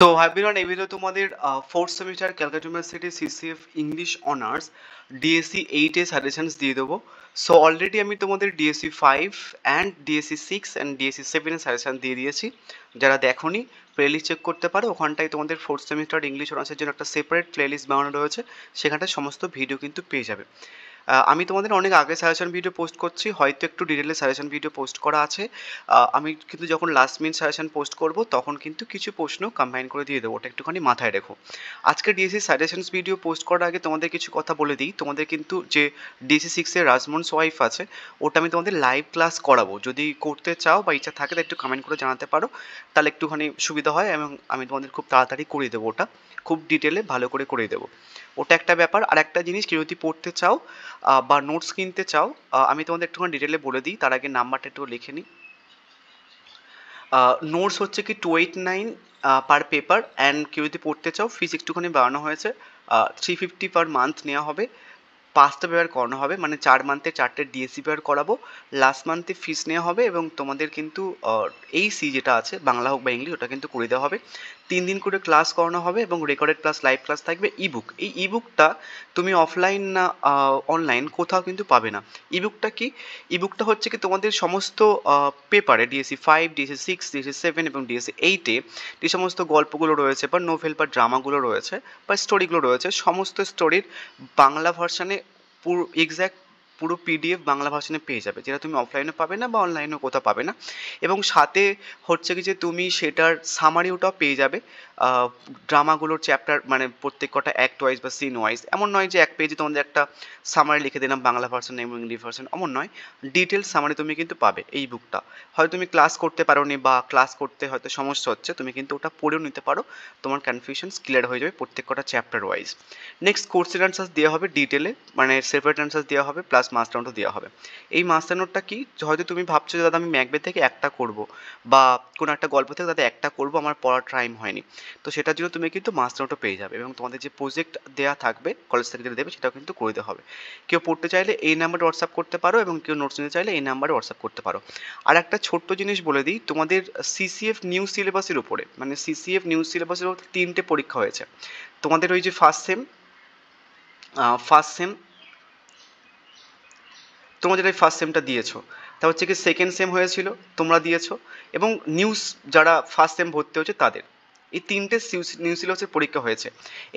তো hi everyone, এই video তোমাদের fourth semester Calcutta university CCF English honours DSC 8 এ suggestions দিয়ে দেবো। সো অলরেডি আমি তোমাদের DSC 5 and DSC 6 and DSC 7 এর সাজেশন দিয়ে দিয়েছি। যারা দেখোনি প্লেলিস্ট চেক করতে পারো, ওখানটায় তোমাদের ফোর্থ সেমিস্টার ইংলিশ অনার্সের জন্য একটা সেপারেট প্লেলিস্ট বানানো রয়েছে, সেখানটায় সমস্ত ভিডিও কিন্তু পেয়ে যাবে। আমি তোমাদের অনেক আগে সাজেশন ভিডিও পোস্ট করছি, হয়তো একটু ডিটেলে সাজেশন ভিডিও পোস্ট করা আছে। আমি কিন্তু যখন লাস্ট মিনিট সাজেশন পোস্ট করব তখন কিন্তু কিছু প্রশ্ন কম্বাইন করে দিয়ে দেবো, ওটা একটুখানি মাথায় রেখো। আজকে ডিএসসি সাজেশনস ভিডিও পোস্ট করার আগে তোমাদের কিছু কথা বলে দিই। তোমাদের কিন্তু যে ডিএসসি 6-এর রাজমন্স ওয়াইফ আছে, ওটা আমি তোমাদের লাইভ ক্লাস করাবো। যদি করতে চাও বা ইচ্ছা থাকে, একটু কমেন্ট করে জানাতে পারো, তাহলে একটুখানি সুবিধা হয় এবং আমি তোমাদের খুব তাড়াতাড়ি করিয়ে দেবো। ওটা খুব ডিটেলে ভালো করে করিয়ে দেবো, ওটা একটা ব্যাপার। আর একটা জিনিস, কেউ যদি পড়তে চাও বা নোটস কিনতে চাও, আমি তোমাদের একটুখানি ডিটেলে বলে দিই। তার আগে নাম্বারটা একটু লিখে নিই। নোটস হচ্ছে কি 289 পার পেপার, অ্যান্ড কেউ যদি পড়তে চাও ফিস একটুখানি বাড়ানো হয়েছে, 350 পার মান্থ নেওয়া হবে। 5টা পেপার করানো হবে, মানে 4 মান্থে 4টে ডিএসসি পেপার করাবো। লাস্ট মান্থে ফিস নেওয়া হবে এবং তোমাদের কিন্তু এই সি যেটা আছে, বাংলা হোক বা ইংলিশ, ওটা কিন্তু করে দেওয়া হবে। 3 দিন করে ক্লাস করানো হবে এবং রেকর্ডেড প্লাস লাইভ ক্লাস থাকবে। ইবুক, এই ইবুকটা তুমি অফলাইন না অনলাইন কোথাও কিন্তু পাবে না। ইবুকটা কি? ইবুকটা হচ্ছে কি তোমাদের সমস্ত পেপারে, ডিএসসি 5, ডিএসসি 6, ডিএসসি 7 এবং ডিএসসি 8-এ যে সমস্ত গল্পগুলো রয়েছে বা নোভেল বা ড্রামাগুলো রয়েছে বা স্টোরিগুলো রয়েছে, সমস্ত স্টোরির বাংলা ভার্সানে পুরো এক্স্যাক্ট পুরো পিডিএফ বাংলা ভার্সনে পেয়ে যাবে, যেটা তুমি অফলাইনে পাবে না বা অনলাইনেও কোথাও পাবে না। এবং সাথে হচ্ছে কি যে তুমি সেটার সামারিওটাও পেয়ে যাবে। ড্রামাগুলোর চ্যাপ্টার, মানে প্রত্যেক কটা অ্যাক্ট ওয়াইজ বা সিন ওয়াইজ, এমন নয় যে এক পেজে তোমাদের একটা সামারি লিখে দিলাম বাংলা ভার্সন এবং ইংলিশ ভার্সন, এমন নয়। ডিটেলস সামারি তুমি কিন্তু পাবে এই বুকটা। হয়তো তুমি ক্লাস করতে পারো নি বা ক্লাস করতে হয়তো সমস্যা হচ্ছে, তুমি কিন্তু ওটা পড়েও নিতে পারো, তোমার কনফিউশনস ক্লিয়ার হয়ে যাবে প্রত্যেক কটা চ্যাপ্টার ওয়াইজ। নেক্সট কোর্সের অ্যান্সার্স দেওয়া হবে ডিটেলে, মানে সেপারেট অ্যান্সার্স দেওয়া হবে, প্লাস মাস্টার নোটও দেওয়া হবে। এই মাস্টার নোটটা কি, হয়তো তুমি ভাবছো যে দাদা আমি ম্যাকবেথ থেকে একটা করব বা কোনো একটা গল্প থেকে দাদা একটা করব, আমার পড়ার টাইম হয়নি, তো সেটার জন্য তুমি কিন্তু মাস্টার নোটও পেয়ে যাবে এবং তোমাদের যে প্রজেক্ট দেওয়া থাকবে কলেজ থেকে যেটা দেবে সেটাও কিন্তু করে দেওয়া হবে। কেউ পড়তে চাইলে এই নাম্বারে হোয়াটসঅ্যাপ করতে পারো এবং কেউ নোটস নিতে চাইলে এই নাম্বারে হোয়াটসঅ্যাপ করতে পারো। আর একটা ছোট্ট জিনিস বলে দিই, তোমাদের সিসিএফ নিউ সিলেবাসের উপরে, মানে সিসিএফ নিউ সিলেবাসের উপর 3টে পরীক্ষা হয়েছে। তোমাদের ওই যে ফার্স্ট সেম তোমরা যেটা ফার্স্ট সেমটা দিয়েছো, তা হচ্ছে কি সেকেন্ড সেম হয়েছিল, তোমরা দিয়েছো, এবং নিউজ যারা ফার্স্ট সেম ভর্তি হচ্ছে তাদের এই 3টে নিউ সিলেবাসের পরীক্ষা হয়েছে।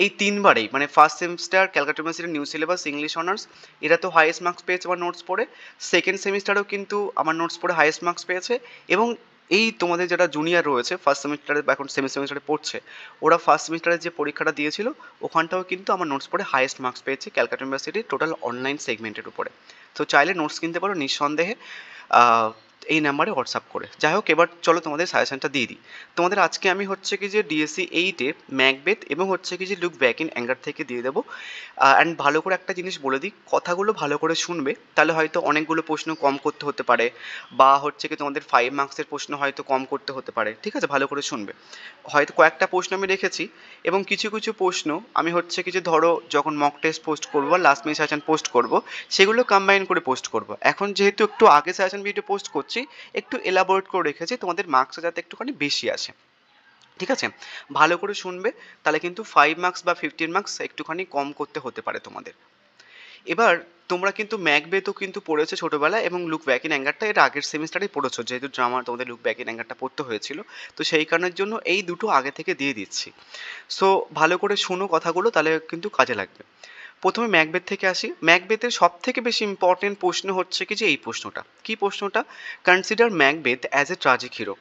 এই 3বারেই, মানে ফার্স্ট সেমিস্টার ক্যালকাটা ইউনিভার্সিটির নিউ সিলেবাস ইংলিশ অনার্স, এরা তো হাইয়েস্ট মার্কস পেয়েছে আমার নোটস পড়ে। সেকেন্ড সেমিস্টারেও কিন্তু আমার নোটস পড়ে হাইয়েস্ট মার্কস পেয়েছে। এবং এই তোমাদের যারা জুনিয়র রয়েছে ফার্স্ট সেমিস্টারে বা এখন সেমিস্টারে পড়ছে, ওরা ফার্স্ট সেমিস্টারে যে পরীক্ষাটা দিয়েছিল ওখানটাও কিন্তু আমার নোটস পড়ে হাইয়েস্ট মার্কস পেয়েছে ক্যালকাটা ইউনিভার্সিটির টোটাল অনলাইন সেগমেন্টের উপরে। তো চাইলে নোটস কিনতে পারো নিঃসন্দেহে, আহ, এই নাম্বারে হোয়াটসঅ্যাপ করে। যাই হোক, এবার চলো তোমাদের সাজেশনটা দিয়ে দিই। তোমাদের আজকে আমি হচ্ছে কি যে ডিএসসি 8-এ ম্যাকবেথ এবং হচ্ছে কি যে লুক ব্যাক ইন অ্যাঙ্গার থেকে দিয়ে দেবো। অ্যান্ড ভালো করে একটা জিনিস বলে দিই, কথাগুলো ভালো করে শুনবে, তাহলে হয়তো অনেকগুলো প্রশ্ন কম করতে হতে পারে, বা হচ্ছে কি তোমাদের 5 মার্কসের প্রশ্ন হয়তো কম করতে হতে পারে। ঠিক আছে, ভালো করে শুনবে। হয়তো কয়েকটা প্রশ্ন আমি রেখেছি এবং কিছু কিছু প্রশ্ন আমি হচ্ছে কি যে ধরো যখন মক টেস্ট পোস্ট করবো, লাস্ট মিনিট সাজেশন পোস্ট করবো, সেগুলো কম্বাইন করে পোস্ট করবো। এখন যেহেতু একটু আগে সাজেশন ভিডিও পোস্ট করছি, একটু এলাবোরেট করে রেখেছি তোমাদের মার্কসটা যাতে একটুখানি বেশি আসে। ঠিক আছে, ভালো করে শুনবে, তাহলে কিন্তু 5 মার্কস বা 15 মার্কস একটুখানি কম করতে হতে পারে তোমাদের। এবার তোমরা কিন্তু ম্যাকবেথও কিন্তু পড়েছো ছোটোবেলায়, এবং লুক ব্যাক ইন অ্যাঙ্গারটা এর আগের সেমিস্টারেই পড়েছো, যেহেতু ড্রামা তোমাদের লুক ব্যাক ইন অ্যাঙ্গারটা পড়তে হয়েছিল। তো সেই কারণের জন্য এই দুটো আগে থেকে দিয়ে দিচ্ছি। সো ভালো করে শোনো কথাগুলো, তাহলে কিন্তু কাজে লাগবে। প্রথমে ম্যাকবেথ থেকে আসি। ম্যাকবেথের সব থেকে বেশি ইম্পর্টেন্ট প্রশ্ন হচ্ছে কি যে এই প্রশ্নটা, কি প্রশ্নটা, consider Macbeth as a tragic hero.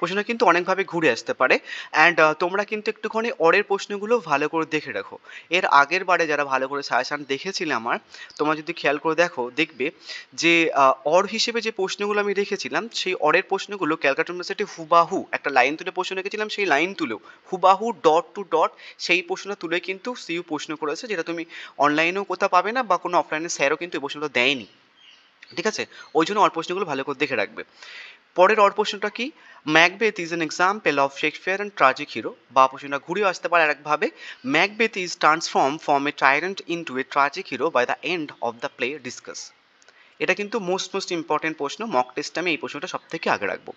প্রশ্নটা কিন্তু অনেকভাবে ঘুরে আসতে পারে। অ্যান্ড তোমরা কিন্তু একটুখানি অরের প্রশ্নগুলো ভালো করে দেখে রাখো। এর আগের বারে যারা ভালো করে সাজেশান দেখেছিলে আমার, তোমরা যদি খেয়াল করে দেখো দেখবে যে অর হিসেবে যে প্রশ্নগুলো আমি রেখেছিলাম, সেই অরের প্রশ্নগুলো ক্যালকাটা ইউনিভার্সিটি হুবাহু একটা লাইন তুলে প্রশ্ন রেখেছিলাম, সেই লাইন তুলেও হুবাহু ডট টু ডট সেই প্রশ্নটা তুলে কিন্তু সিইউ প্রশ্ন করেছে, যেটা তুমি অনলাইনেও কোথাও পাবে না বা কোনো অফলাইনে স্যারও কিন্তু এই প্রশ্নটা দেয়নি। ঠিক আছে, ওই জন্য অর প্রশ্নগুলো ভালো করে দেখে রাখবে। পরের অর প্রশ্নটা কি, Macbeth is an example of Shakespeare and tragic hero, বা প্রশ্নটা ঘুরিয়ে আসতে পারে আরেকভাবে, Macbeth is transform from a tyrant into a tragic hero by the end of the play discuss. এটা কিন্তু মোস্ট ইম্পর্টেন্ট প্রশ্ন, মক টেস্টে আমি এই প্রশ্নটা সব থেকে আগে রাখবো।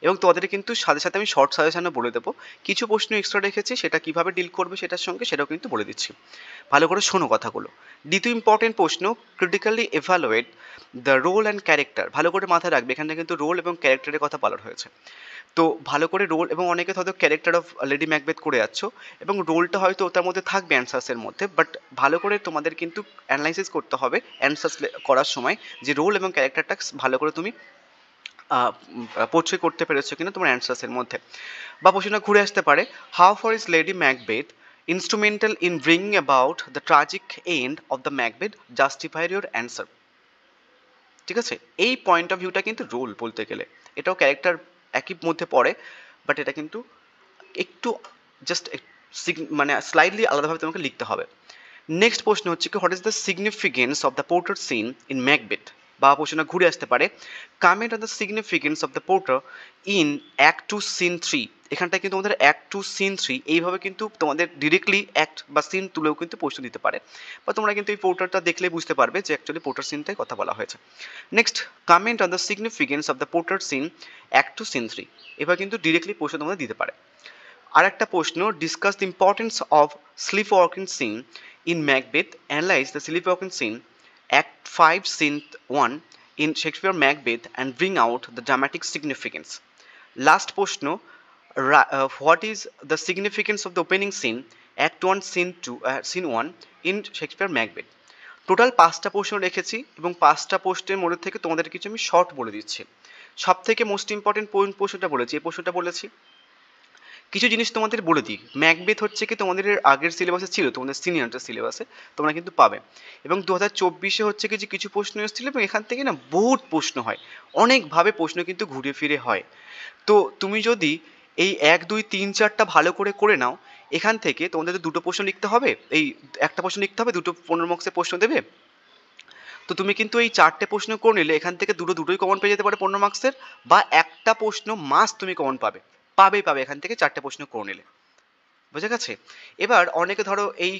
এবং তোমাদের কিন্তু সাথে সাথে আমি শর্ট সাজেশনও বলে দেবো, কিছু প্রশ্ন এক্সট্রা রেখেছি, সেটা কিভাবে ডিল করবে সেটার সঙ্গে সেটাও কিন্তু বলে দিচ্ছি। ভালো করে শোনো কথাগুলো। দ্বিতীয় ইম্পর্টেন্ট প্রশ্ন, critically evaluate the role and character. ভালো করে মাথায় রাখবে, এখানে কিন্তু রোল এবং ক্যারেক্টারের কথা বলা হয়েছে। তো ভালো করে রোল, এবং অনেকে হয়তো ক্যারেক্টার অফ লেডি ম্যাকবেথ করে যাচ্ছ এবং রোলটা হয়তো ওটার মধ্যে থাকবে অ্যান্সার্সের মধ্যে, বাট ভালো করে তোমাদের কিন্তু অ্যানালাইসিস করতে হবে অ্যান্সার্স করার সময় যে রোল এবং ক্যারেক্টারটা ভালো করে তুমি পোর্ট্রে করতে পেরেছো কিনা তোমার অ্যান্সার্সের মধ্যে। বা প্রশ্নটা ঘুরে আসতে পারে, how for is lady Macbeth instrumental in bringing about the tragic and of the Macbeth, justify your answer. ঠিক আছে, এই পয়েন্ট অফ ভিউটা কিন্তু রোল বলতে গেলে, এটাও ক্যারেক্টার একই মধ্যে পড়ে, বাট এটা কিন্তু একটু জাস্ট মানে স্লাইডলি আলাদাভাবে তোমাকে লিখতে হবে। নেক্সট প্রশ্ন হচ্ছে কি, what is the significance of the porter scene in Macbeth. বা প্রশ্নটা ঘুরে আসতে পারে, comment on the significance of the porter in act 2 scene 3। এখানটা কিন্তু তোমাদের অ্যাক্ট 2 সিন 3 এইভাবে কিন্তু তোমাদের ডিরেক্টলি অ্যাক্ট বা সিন তুলেও কিন্তু প্রশ্ন দিতে পারে, বা তোমরা কিন্তু এই পোর্টারটা দেখলেই বুঝতে পারবে যে অ্যাকচুয়ালি পোর্টার সিনটাই কথা বলা হয়েছে। Next, comment on the significance of the porter scene act 2 scene 3, এবার কিন্তু ডিরেক্টলি প্রশ্ন তোমাদের দিতে পারে। আর একটা প্রশ্ন, discuss the importance of sleep walking scene in Macbeth, analyse the sleep walking scene act 5 scene 1 in Shakespeare Macbeth and bring out the dramatic significance. Last প্রশ্ন, what is the significance of the opening scene Act 1 scene 1 in Shakespeare Macbeth. Total 5টা প্রশ্ন রেখেছি এবং 5টা প্রশ্নের মধ্যে থেকে তোমাদের কিছু আমি শর্ট বলে দিচ্ছি। সব থেকে মোস্ট ইম্পর্টেন্ট প্রশ্নটা বলেছি, এই প্রশ্নটা বলেছি। কিছু জিনিস তোমাদের বলে দিই, ম্যাকবেথ হচ্ছে কি তোমাদের আগের সিলেবাসে ছিল, তোমাদের সিনিয়রটা সিলেবাসে তোমরা কিন্তু পাবে, এবং 2024-এ হচ্ছে কি যে কিছু প্রশ্ন এসেছিল, এবং এখান থেকে না বহুত প্রশ্ন হয়, অনেকভাবে প্রশ্ন কিন্তু ঘুরে ফিরে হয়। তো তুমি যদি এই 1 2 3 4টা ভালো করে করে নাও, এখান থেকে তোমাদের তো দুটো প্রশ্ন লিখতে হবে, এই একটা প্রশ্ন লিখতে হবে, দুটো 15 মার্কসের প্রশ্ন দেবে। তো তুমি কিন্তু এই 4টে প্রশ্ন করে নিলে এখান থেকে দুটোই কমন পেয়ে যেতে পারে 15 মার্কসের, বা একটা প্রশ্ন মাস্ট তুমি কমন পাবে, এখান থেকে 4টে প্রশ্ন করে নিলে। বুঝে গেছে? এবার অনেকে ধরো এই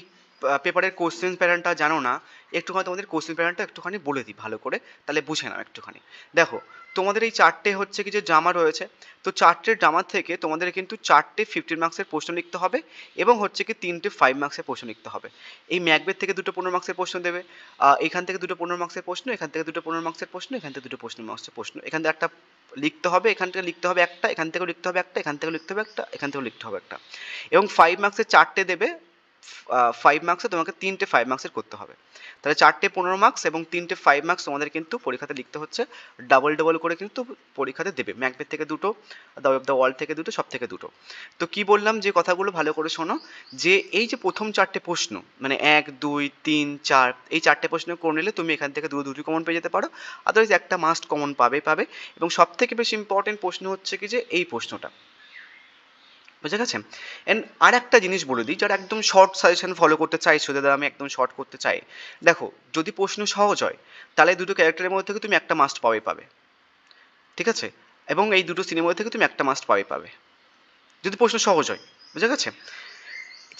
পেপারের কোশ্চেন প্যাটার্নটা জানো না, একটুখানি তোমাদের কোশ্চেন প্যাটার্নটা একটুখানি বলে দিই ভালো করে, তাহলে বুঝে নাও একটুখানি। দেখো, তোমাদের এই 4টে হচ্ছে কি যে ড্রামা রয়েছে, তো 4টে ড্রামা থেকে তোমাদের কিন্তু 4টে 15 মার্কসের প্রশ্ন লিখতে হবে, এবং হচ্ছে কি 3টে 5 মার্কসের প্রশ্ন লিখতে হবে। এই ম্যাকবেথ থেকে দুটো 15 মার্কসের প্রশ্ন দেবে, এখান থেকে দুটো 15 মার্কসের প্রশ্ন, এখান থেকে দুটো 15 মার্কসের প্রশ্ন, এখান থেকে দুটো 15 মার্কসের প্রশ্ন, এখান থেকে একটা লিখতে হবে, এখান থেকে লিখতে হবে একটা, এখান থেকেও লিখতে হবে একটা, এখান থেকেও লিখতে হবে একটা, এখান থেকেও লিখতে হবে একটা, এবং 5 মার্কসের 4টে দেবে। 5 মার্কসে তোমাকে 3টে 5 মার্কসের করতে হবে, তাহলে 4টে 15 মার্কস এবং 3টে 5 মার্কস তোমাদের কিন্তু পরীক্ষাতে লিখতে হচ্ছে, ডাবল ডাবল করে কিন্তু পরীক্ষাতে দেবে। ম্যাকবেথ থেকে দুটো, দ্য ওয়াল থেকে দুটো, সব থেকে দুটো। তো কি বললাম, যে কথাগুলো ভালো করে শোনো, যে এই যে প্রথম 4টে প্রশ্ন, মানে 1 2 3 4, এই 4টে প্রশ্ন করে নিলে তুমি এখান থেকে দুটো কমন পেয়ে যেতে পারো, আদারওয়াইজ একটা মাস্ট কমন পাবে। এবং সব থেকে বেশি ইম্পর্টেন্ট প্রশ্ন হচ্ছে কি যে এই প্রশ্নটা, বুঝে গেছে? অ্যান্ড আর একটা জিনিস বলে দিই, যারা একদম শর্ট সাজেশন ফলো করতে চাইছো, যাদের আমি একদম শর্ট করতে চাই, দেখো যদি প্রশ্ন সহজ হয় তাহলে দুটো ক্যারেক্টারের মধ্যে থেকে তুমি একটা মাস্ট পাবে, ঠিক আছে? এবং এই দুটো সিনেমার থেকে তুমি একটা মাস্ট পাবে যদি প্রশ্ন সহজ হয়, বুঝে গেছে?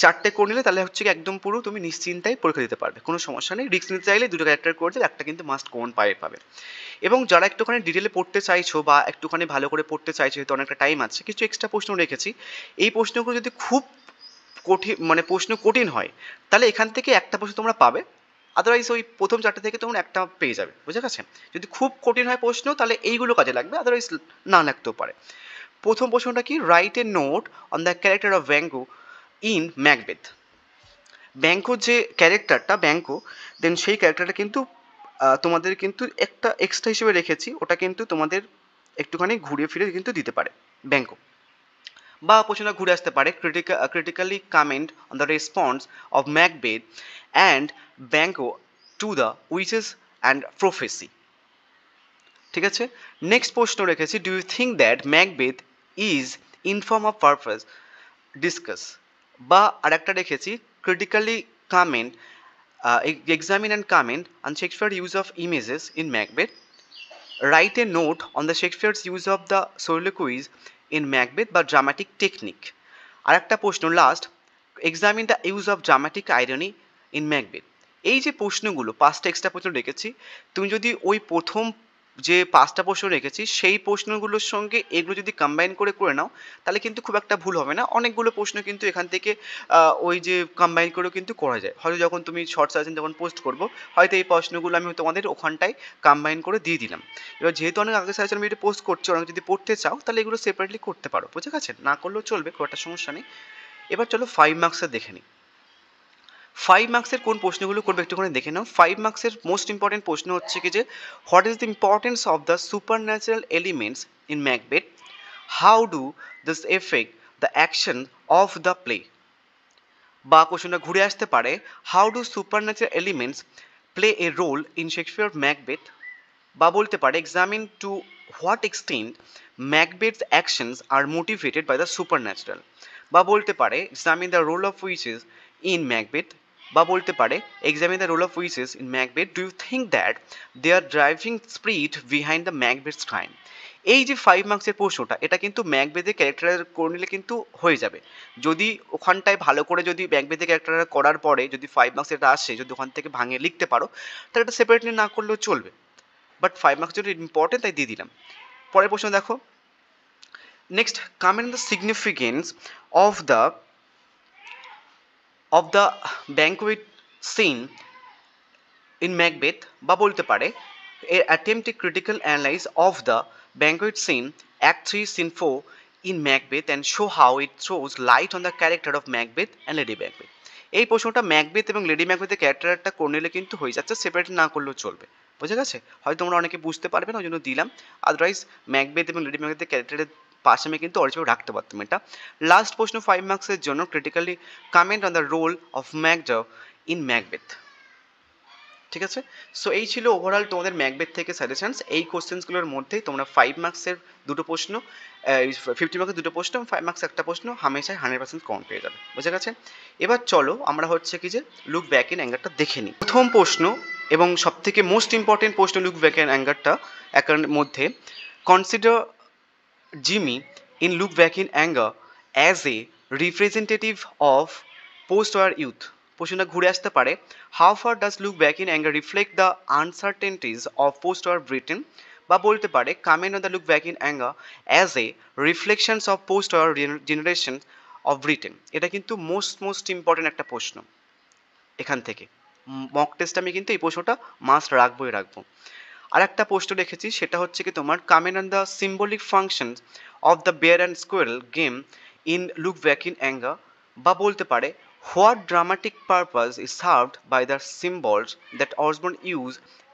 4টে করে নিলে তাহলে হচ্ছে কি একদম পুরো তুমি নিশ্চিন্তায় পরীক্ষা দিতে পারবে, কোনো সমস্যা নেই। রিস্ক নিতে চাইলে দুটো ক্যারেক্টার করে দিলে একটা কিন্তু মাস্ট কমন পাবে। এবং যারা একটুখানি ডিটেলে পড়তে চাইছো বা একটুখানি ভালো করে পড়তে চাইছো, যেহেতু অনেকটা টাইম আছে, কিছু এক্সট্রা প্রশ্ন রেখেছি। এই প্রশ্নগুলো যদি খুব কঠিন, মানে প্রশ্ন কঠিন হয়, তাহলে এখান থেকে একটা প্রশ্ন তোমরা পাবে, আদারওয়াইজ ওই প্রথম 4টে থেকে তোমরা একটা পেয়ে যাবে, বুঝে গেছে? যদি খুব কঠিন হয় প্রশ্ন, তাহলে এইগুলো কাজে লাগবে, আদারওয়াইজ না লাগতেও পারে। প্রথম প্রশ্নটা কি, write a note on the character of Banquo in Macbeth. Banquo যে ক্যারেক্টারটা, ব্যাঙ্কো, দেন সেই ক্যারেক্টারটা কিন্তু তোমাদের কিন্তু একটা এক্সট্রা হিসেবে রেখেছি, ওটা কিন্তু তোমাদের একটুখানি ঘুরিয়ে ফিরে কিন্তু দিতে পারে ব্যাঙ্কো। বা প্রশ্নটা ঘুরে আসতে পারে, critically comment on the response of Macbeth and Banquo to the witches and prophecy. ঠিক আছে? নেক্সট প্রশ্ন রেখেছি, do you think that Macbeth is inform of purpose, discuss. বা আরেকটা রেখেছি, critically comment, examine and comment on Shakespeare's use of images in Macbeth. Write a note on the Shakespeare's use of the soliloquies in Macbeth বা dramatic technique. আরেকটা প্রশ্ন last, examine the use of dramatic irony in Macbeth. এই যে প্রশ্নগুলো 5টা extra প্রশ্ন রেখেছি, তুমি যদি ওই প্রথম যে 5টা প্রশ্ন রেখেছি সেই প্রশ্নগুলোর সঙ্গে এগুলো যদি কম্বাইন করে নাও তাহলে কিন্তু খুব একটা ভুল হবে না। অনেকগুলো প্রশ্ন কিন্তু এখান থেকে ওই যে কম্বাইন করেও কিন্তু করা যায়। হয়তো যখন তুমি শর্ট সাজেশন যখন পোস্ট করবো হয়তো এই প্রশ্নগুলো আমি তোমাদের ওখানটায় কম্বাইন করে দিয়ে দিলাম। এবার যেহেতু অনেক আগে সাজেশন আমি এটা পোস্ট করছি, অনেক যদি পড়তে চাও তাহলে এগুলো সেপারেটলি করতে পারো, বুঝে গেছে? না করলেও চলবে, খুব একটা সমস্যা নেই। এবার চলো 5 মার্কসের দেখে নিই। 5 মার্কসের কোন প্রশ্নগুলো করবে একটুখানি দেখে নাও। 5 মার্কসের মোস্ট ইম্পর্টেন্ট প্রশ্ন হচ্ছে কি যে what is the importance of the supernatural elements in Macbeth, how do this effect the action of the play. বা কোশ্চেনটা ঘুরে আসতে পারে, how do supernatural elements play a role in Shakespeare Macbeth. বা বলতে পারে examine to what extent Macbeth's actions are motivated by the supernatural. বা বলতে পারে examine the role of witches in Macbeth. বা বলতে পারে examine the role of witches in Macbeth, do you think that they are driving spirit behind the Macbeth's crime. এই যে 5 মার্কসের প্রশ্নটা এটা কিন্তু ম্যাকবেথের ক্যারেক্টার করে নিলে কিন্তু হয়ে যাবে। যদি ওখানটায় ভালো করে যদি ম্যাকবেথের ক্যারেক্টার করার পরে যদি 5 মার্কস এটা আসে, যদি ওখান থেকে ভাঙিয়ে লিখতে পারো তাহলে এটা সেপারেটলি না করলেও চলবে। বাট 5 মার্কস যদি ইম্পর্টেন্ট তাই দিয়ে দিলাম। পরের প্রশ্ন দেখো। Next, comment the significance of the banquet scene in Macbeth. বা বলতে পারে attempt a critical analysis of the banquet scene, Act 3, Scene 4 in Macbeth and show how it throws light on the character of Macbeth and Lady Macbeth. এই প্রশ্নটা Macbeth এবং lady ম্যাকবেথের ক্যারেক্টারটা করে নিলে কিন্তু হয়ে যাচ্ছে, সেপারেট না করলেও চলবে, বুঝে গেছে? হয়তো তোমরা অনেকে বুঝতে পারবে না ওই জন্য দিলাম, আদারওয়াইজ ম্যাকবেথ এবং লেডি ম্যাকবেথের ক্যারেক্টারের পাশে আমি কিন্তু অরিজিনাল রাখতে পারতাম এটা। লাস্ট প্রশ্ন 5 মার্কসের জন্য, critically comment on the role of Macduff in Macbeth. ঠিক আছে? সো এই ছিল ওভারঅল তোমাদের ম্যাকবেথ থেকে সাজেশনস। এই কোশ্চেন্সগুলোর মধ্যেই তোমরা 5 মার্কসের দুটো প্রশ্ন, 50 মার্কসের দুটো প্রশ্ন, 5 মার্কস একটা প্রশ্ন হামেশাই 100% কমন পেয়ে যাবে, বুঝে গেছে? এবার চলো আমরা হচ্ছে কি যে লুক ব্যাক ইন অ্যাঙ্গারটা দেখে নিই। প্রথম প্রশ্ন এবং সবথেকে মোস্ট ইম্পর্টেন্ট প্রশ্ন লুক ব্যাক ইন অ্যাঙ্গারটা একার মধ্যে, consider Jimmy in Look back in Anger as a representative of post war youth. প্রশ্নটা ঘুরে আসতে পারে, how far does Look back in Anger reflect the uncertainties of post war Britain. বা বলতে পারে comment on the Look back in Anger as a reflections of post war generation of Britain. এটা কিন্তু most important একটা প্রশ্ন। এখান থেকে mock test আমি কিন্তু এই প্রশ্নটা মাস্ট রাখবো। আর একটা প্রশ্ন রেখেছি সেটা হচ্ছে কি তোমার, comment on the symbolic function of the bear and squirrel game in Look back in Anger. বা বলতে পারে what dramatic purpose is served by the symbols that Osborne use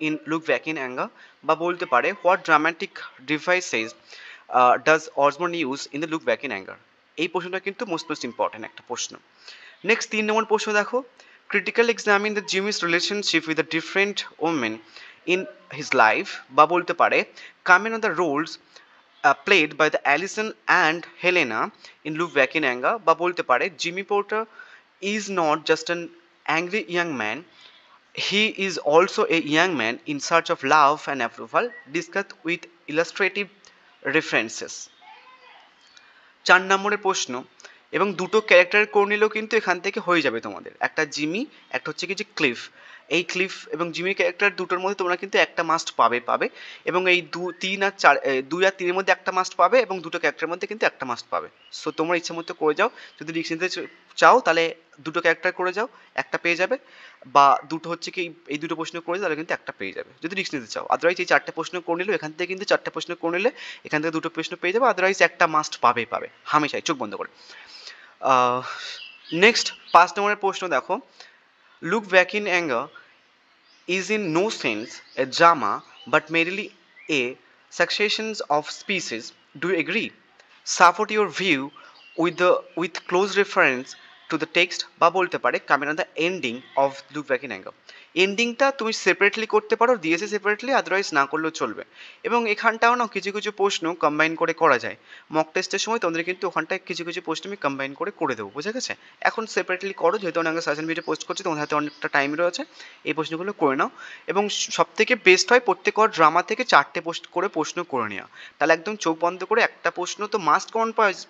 in Look back in Anger. বা বলতে পারে what dramatic devices does Osborne use in the Look back in Anger. এই প্রশ্নটা কিন্তু most important একটা প্রশ্ন। নেক্সট 3 নম্বর প্রশ্ন দেখো, critical examine the Jimmy's relationship with the different women in his life. বা বলতে পারে comment on the roles played by the Alison and Helena in Look Back in Anger. বা বলতে পারে Jimmy Porter is not just an angry young man, he is also a young man in search of love and approval, discussed with illustrative references. 4 নম্বরের প্রশ্ন, এবং দুটো character করে নিলেও কিন্তু এখান থেকে হয়ে যাবে তোমাদের, একটা জিমি, একটা হচ্ছে কি যে ক্লিফ। এই ক্লিফ এবং জিমির ক্যারেক্টার দুটোর মধ্যে তোমরা কিন্তু একটা মাস্ট পাবে এবং এই 2 আর 3 এর মধ্যে একটা মাস্ট পাবে এবং দুটো ক্যারেক্টারের মধ্যে কিন্তু একটা মাস্ট পাবে। সো তোমরা ইচ্ছা মতো করে যাও, যদি রিস্ক নিতে চাও তাহলে দুটো ক্যারেক্টার করে যাও, একটা পেয়ে যাবে। বা দুটো হচ্ছে কি এই দুটো প্রশ্ন করে তাহলে কিন্তু একটা পেয়ে যাবে যদি রিস্ক নিতে চাও। আদারওয়াইজ এই 4টে প্রশ্ন করে নিলে এখান থেকে কিন্তু 4টে প্রশ্ন করে নিলে এখান থেকে দুটো প্রশ্ন পেয়ে যাবে, আদারওয়াইজ একটা মাস্ট পাবে হামেশাই, চোখ বন্ধ করে। নেক্সট 5 নম্বরের প্রশ্ন দেখো, look back in anger is in no sense a drama but merely a succession of speeches. Do you agree? Support your view with close reference to the text. বা বলতে পারে comment on the ending of Look Back in Anger. এন্ডিংটা তুমি separately করতে পারো, দিয়েছে separately, otherwise না করলেও চলবে। এবং এখানটাও না কিছু প্রশ্ন কম্বাইন করে করা যায়। মক টেস্টের সময় তোমাদের কিন্তু ওখানটায় কিছু প্রশ্ন আমি কম্বাইন করে দেবো, বুঝে গেছে? এখন সেপারেটলি করো, যেহেতু অনেক সাজেশন ভিডিও পোস্ট করছি, তোমাদের হাতে অনেকটা টাইম রয়েছে, এই প্রশ্নগুলো করে নাও। এবং সবথেকে বেস্ট হয় প্রত্যেক ড্রামা থেকে 4টে প্রশ্ন করে নেওয়া, তাহলে একদম চোখ বন্ধ করে একটা প্রশ্ন তো মাস্ট কমন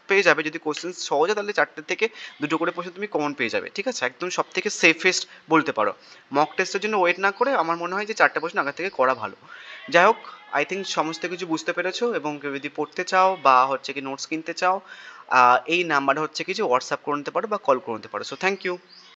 পেয়ে যাবে। যদি কোশ্চেন সহজ হয় তাহলে 4টে থেকে 2টো করে প্রশ্ন তুমি কমন পেয়ে যাবে, ঠিক আছে? একদম সবথেকে সেফেস্ট বলতে পারো। মক টেস্ট নোটসের জন্য ওয়েট না করে আমার মনে হয় যে 4টে প্রশ্ন আগে থেকে করা ভালো। যাই হোক, আই থিঙ্ক সমস্ত কিছু বুঝতে পেরেছো, এবং কেউ যদি পড়তে চাও বা হচ্ছে কি নোটস কিনতে চাও, এই নাম্বার হচ্ছে কি যে হোয়াটসঅ্যাপ করে নিতে পারো বা কল করে নিতে পারো। So thank you.